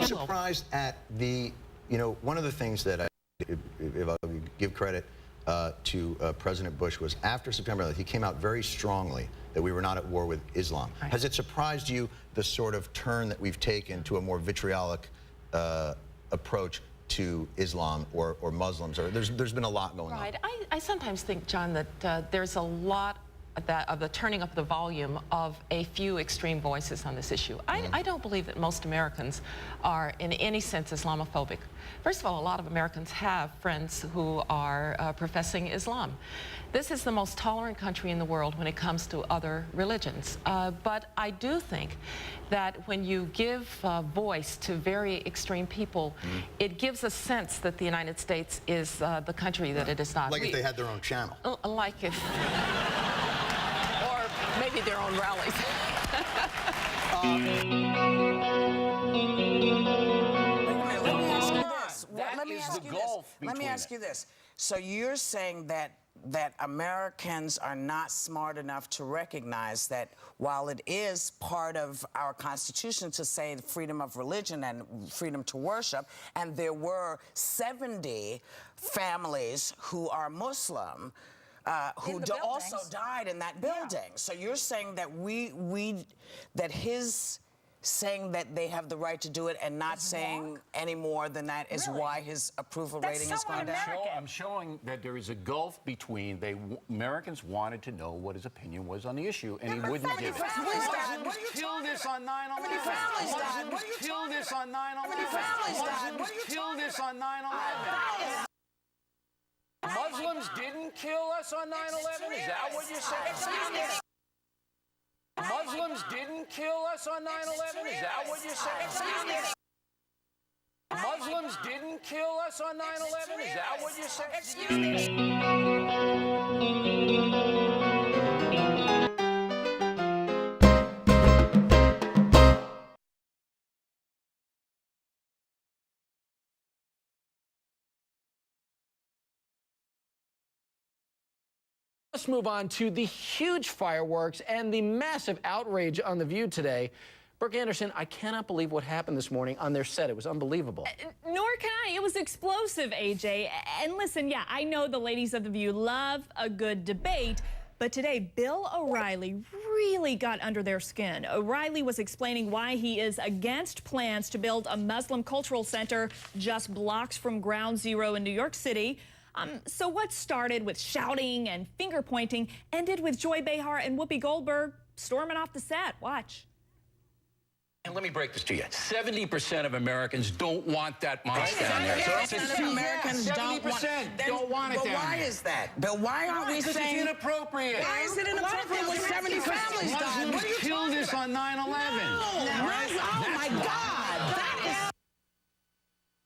surprised at the, one of the things that if I'll give credit to President Bush was after September 11th, he came out very strongly that we were not at war with Islam. Right. Has it surprised you the sort of turn that we've taken to a more vitriolic approach to Islam or Muslims? Or there's been a lot going on. Right. I sometimes think, John, that there's a lot of the turning up the volume of a few extreme voices on this issue. I don't believe that most Americans are in any sense Islamophobic. First of all, a lot of Americans have friends who are professing Islam. This is the most tolerant country in the world when it comes to other religions. But I do think that when you give voice to very extreme people, it gives a sense that the United States is the country that it is not. Like if they had their own channel. Like if... maybe their own rallies. Let me ask you this. So you're saying that Americans are not smart enough to recognize that while it is part of our Constitution to say freedom of religion and freedom to worship, and there were 70 families who are Muslim, who also died in that building. Yeah. So you're saying that that his saying that they have the right to do it and not saying any more than that is why his approval rating has gone down? I'm showing that there is a gulf between Americans wanted to know what his opinion was on the issue, and he wouldn't give it. Muslims killed this on 9/11. Muslims killed this on 9/11. Muslims killed this on 9/11. Muslims didn't kill us on 9/11? Is that what you're saying? Muslims didn't kill us on 9/11? Is that what you're saying? Muslims didn't kill us on 9/11? Is that what you're saying? Excuse me. Let's move on to the huge fireworks and the massive outrage on The View today. Brooke Anderson, I cannot believe what happened this morning on their set. It was unbelievable. Nor can I. It was explosive, AJ. And listen, yeah, I know the ladies of The View love a good debate, but today, Bill O'Reilly really got under their skin. O'Reilly was explaining why he is against plans to build a Muslim cultural center just blocks from Ground Zero in New York City. So what started with shouting and finger pointing ended with Joy Behar and Whoopi Goldberg storming off the set. Watch. And let me break this to you. 70% of Americans don't want that mosque down there. 70% of Americans don't want it down there. Why is that? Bill, why aren't we saying... Because it's inappropriate. Why is it inappropriate when 70 families died? Muslims killed us on 9/11. Oh, my God. That is...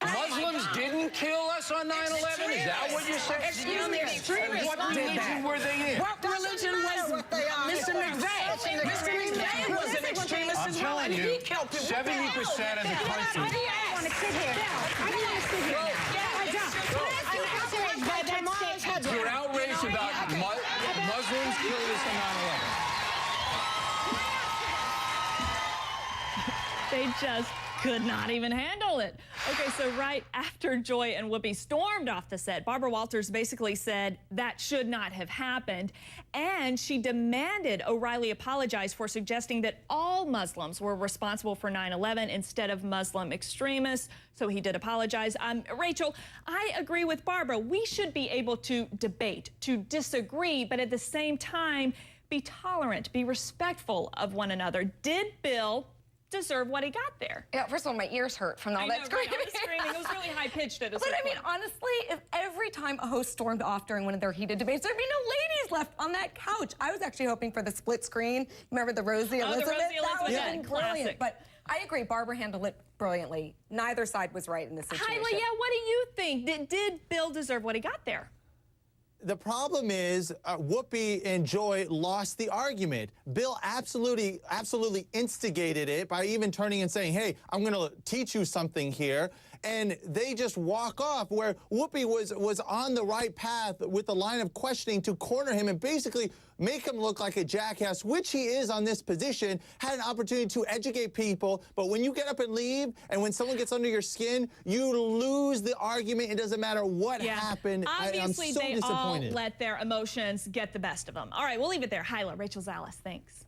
Muslims didn't kill us on 9/11? Is that what you're saying? Excuse me, extremists. What religion were they in? What religion was Mr. McVeich? Mr. McVeich was an extremist as well, and he killed people. 70% of the country. I don't want to sit here. I don't want to sit here now. I'm outraged by that statement. You're outraged about Muslims killed us on 9/11. They just could not even handle it. Okay, so right after Joy and Whoopi stormed off the set, Barbara Walters basically said that should not have happened, and she demanded O'Reilly apologize for suggesting that all Muslims were responsible for 9/11 instead of Muslim extremists. So he did apologize. Rachel, I agree with Barbara. We should be able to debate, to disagree, but at the same time, be tolerant, be respectful of one another. Did Bill deserve what he got there? Yeah, first of all, my ears hurt from all that screaming. I was screaming. It was really high-pitched at a certain But I mean, honestly, if every time a host stormed off during one of their heated debates, there'd be no ladies left on that couch. I was actually hoping for the split screen. Remember the Rosie Elizabeth? The Rosie Elizabeth, that would have been brilliant. classic. But I agree, Barbara handled it brilliantly. Neither side was right in this situation. Hyla, yeah, what do you think? Did Bill deserve what he got there? The problem is Whoopi and Joy lost the argument. Bill absolutely instigated it by even turning and saying, hey, I'm going to teach you something here. and they just walk off, where Whoopi was on the right path with the line of questioning to corner him and basically make him look like a jackass, which he is on this position, had an opportunity to educate people. But when you get up and leave, and when someone gets under your skin, you lose the argument. It doesn't matter what happened. Obviously, I'm so they disappointed. all let their emotions get the best of them. All right, we'll leave it there. Hyla, Rachel Zalis, thanks.